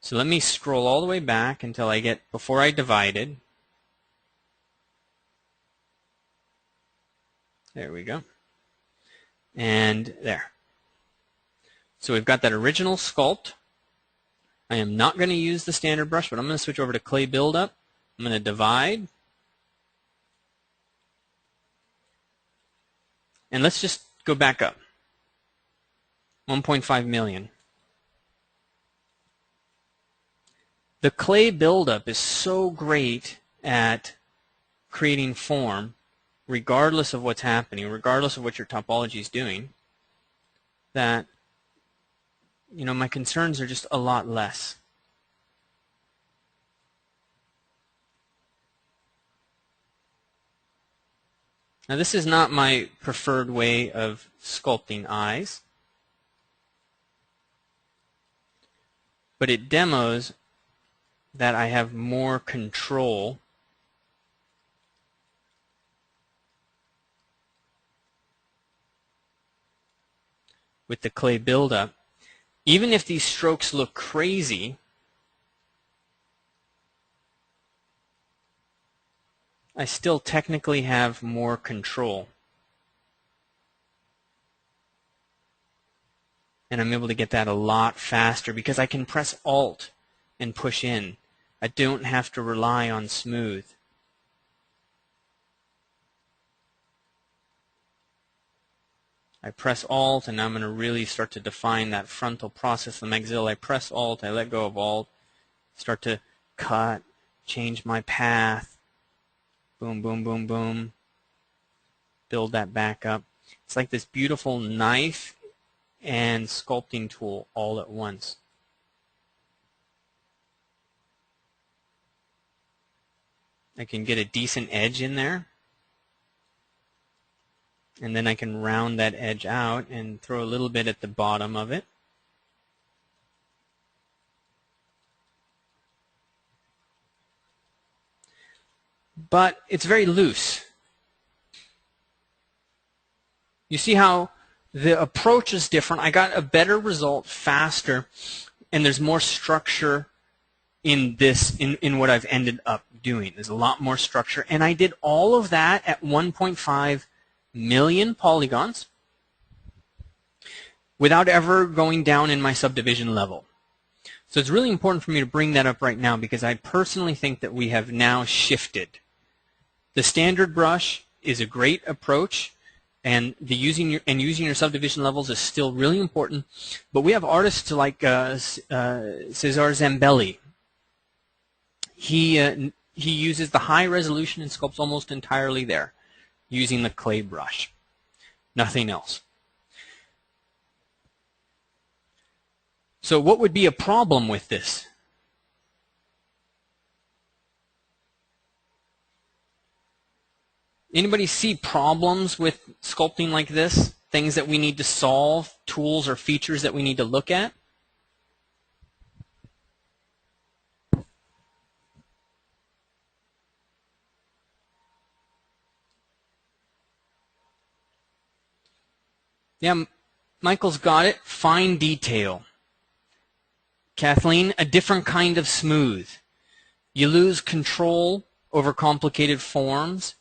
So let me scroll all the way back until I get before I divided. There we go. And there. So we've got that original sculpt. I am not going to use the standard brush, but I'm going to switch over to clay buildup. I'm going to divide. And let's just go back up. 1.5 million. The clay buildup is so great at creating form, regardless of what's happening, regardless of what your topology is doing, that my concerns are just a lot less. Now this is not my preferred way of sculpting eyes, but it demos that I have more control with the clay buildup. Even if these strokes look crazy, I still technically have more control. And I'm able to get that a lot faster because I can press Alt and push in. I don't have to rely on smooth. I press Alt, and now I'm going to really start to define that frontal process, the maxilla. I press Alt, I let go of Alt, start to cut, change my path. Boom, boom, boom, boom. Build that back up. It's like this beautiful knife and sculpting tool all at once. I can get a decent edge in there. And then I can round that edge out and throw a little bit at the bottom of it. But it's very loose. You see how the approach is different. I got a better result faster, and there's more structure in this, in what I've ended up doing. There's a lot more structure, and I did all of that at 1.5 million polygons without ever going down in my subdivision level. So it's really important for me to bring that up right now because I personally think that we have now shifted. The standard brush is a great approach, and using your subdivision levels is still really important. But we have artists like Cesar Zambelli. He uses the high resolution and sculpts almost entirely there, using the clay brush. Nothing else. So what would be a problem with this? Anybody see problems with sculpting like this? Things that we need to solve, tools or features that we need to look at? Yeah, Michael's got it. Fine detail. Kathleen, a different kind of smooth. You lose control over complicated forms.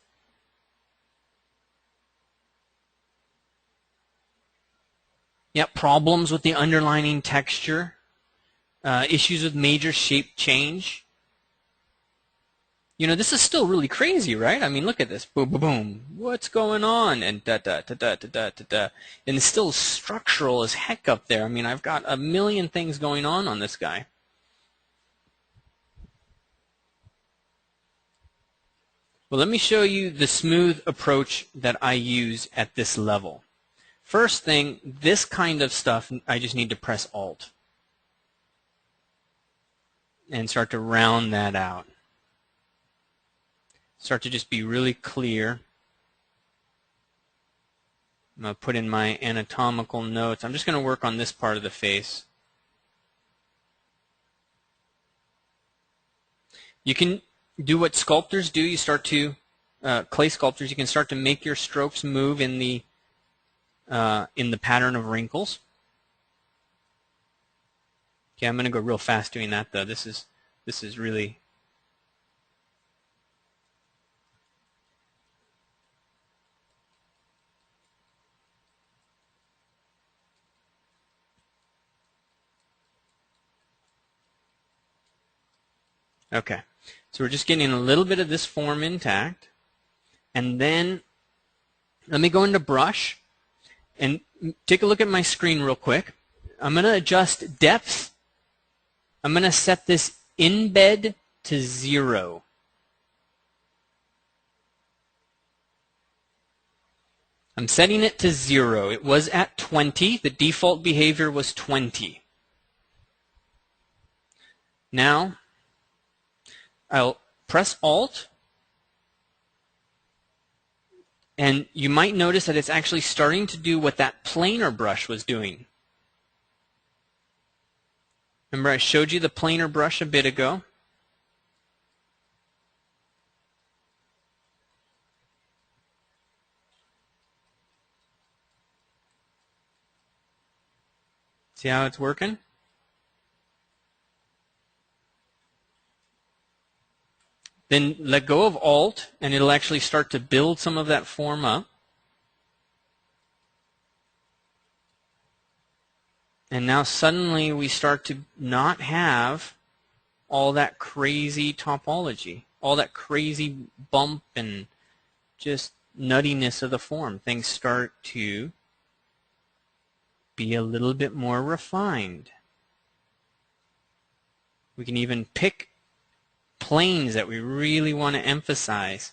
Yeah, problems with the underlining texture. Issues with major shape change. You know, this is still really crazy, right? I mean, look at this. Boom, boom, boom. What's going on? And da-da-da-da-da-da-da. And it's still structural as heck up there. I mean, I've got a million things going on this guy. Well, let me show you the smooth approach that I use at this level. First thing, this kind of stuff, I just need to press Alt and start to round that out. Start to just be really clear. I'm going to put in my anatomical notes. I'm just going to work on this part of the face. You can do what sculptors do. You start to, clay sculptors, you can start to make your strokes move in the pattern of wrinkles. Okay, I'm going to go real fast doing that though. This is really... Okay, so we're just getting a little bit of this form intact. And then let me go into brush and take a look at my screen real quick. I'm going to adjust depth. I'm going to set this embed to 0. I'm setting it to 0. It was at 20. The default behavior was 20. Now, I'll press Alt, and you might notice that it's actually starting to do what that planar brush was doing. Remember I showed you the planar brush a bit ago? See how it's working? Then let go of Alt, and it'll actually start to build some of that form up. And now suddenly we start to not have all that crazy topology, all that crazy bump and just nuttiness of the form. Things start to be a little bit more refined. We can even pick planes that we really want to emphasize.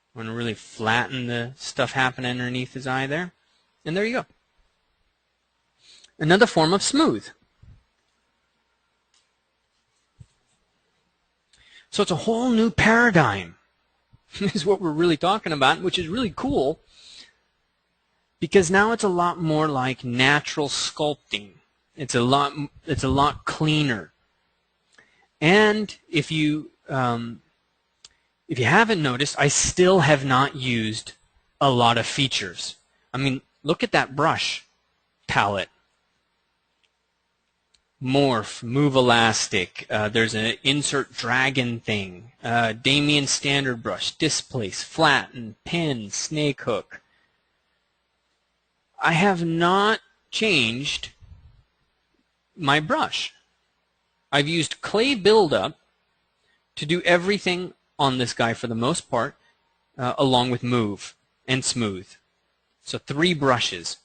I want to really flatten the stuff happening underneath his eye there. And there you go. Another form of smooth. So it's a whole new paradigm is what we're really talking about, which is really cool because now it's a lot more like natural sculpting. It's a lot cleaner. And if you haven't noticed, I still have not used a lot of features. I mean, look at that brush palette. Morph, move elastic, there's an insert dragon thing, Damien standard brush, displace, flatten, pin, snake hook. I have not changed my brush. I've used clay buildup to do everything on this guy for the most part, along with move and smooth. So 3 brushes.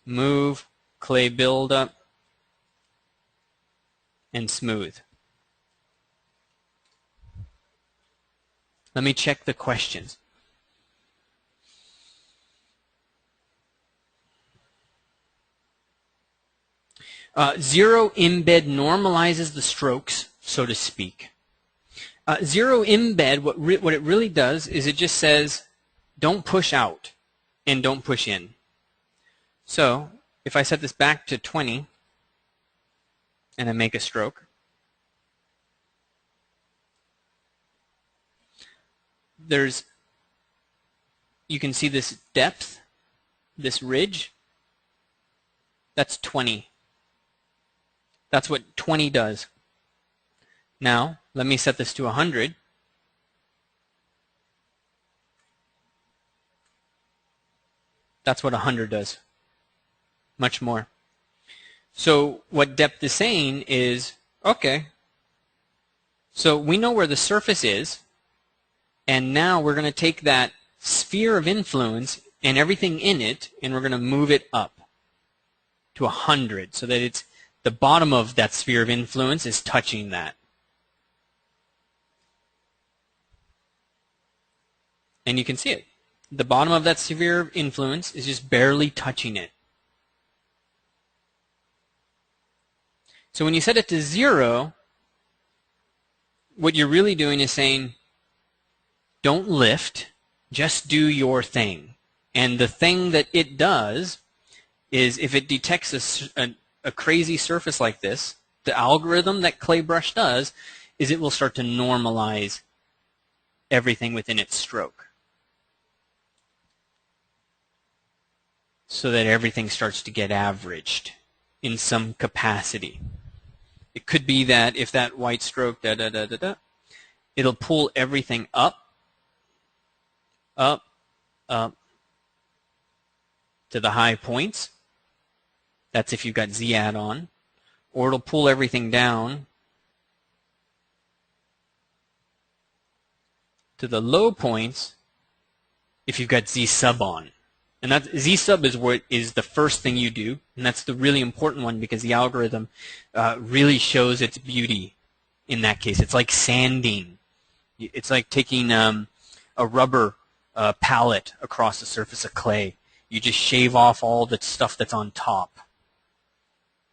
Move, clay buildup, and smooth. Let me check the questions. Zero embed normalizes the strokes, so to speak. Zero embed, what it really does is it just says, don't push out and don't push in. So if I set this back to 20 and I make a stroke, you can see this depth, this ridge, that's 20. That's what 20 does. Now, let me set this to 100. That's what 100 does. Much more. So what depth is saying is, okay, so we know where the surface is, and now we're going to take that sphere of influence and everything in it, and we're going to move it up to 100 so that it's the bottom of that sphere of influence is touching that. And you can see it. The bottom of that sphere of influence is just barely touching it. So when you set it to 0, what you're really doing is saying, Don't lift. Just do your thing. And the thing that it does is if it detects a crazy surface like this, the algorithm that ClayBrush does is it will start to normalize everything within its stroke, so that everything starts to get averaged in some capacity. It could be that if that white stroke, it'll pull everything up, up, up to the high points. That's if you've got Z-add on. Or it'll pull everything down to the low points if you've got Z-sub on. And that Z-sub is what is the first thing you do, and that's the really important one because the algorithm really shows its beauty in that case. It's like sanding. It's like taking a rubber palette across the surface of clay. You just shave off all the stuff that's on top.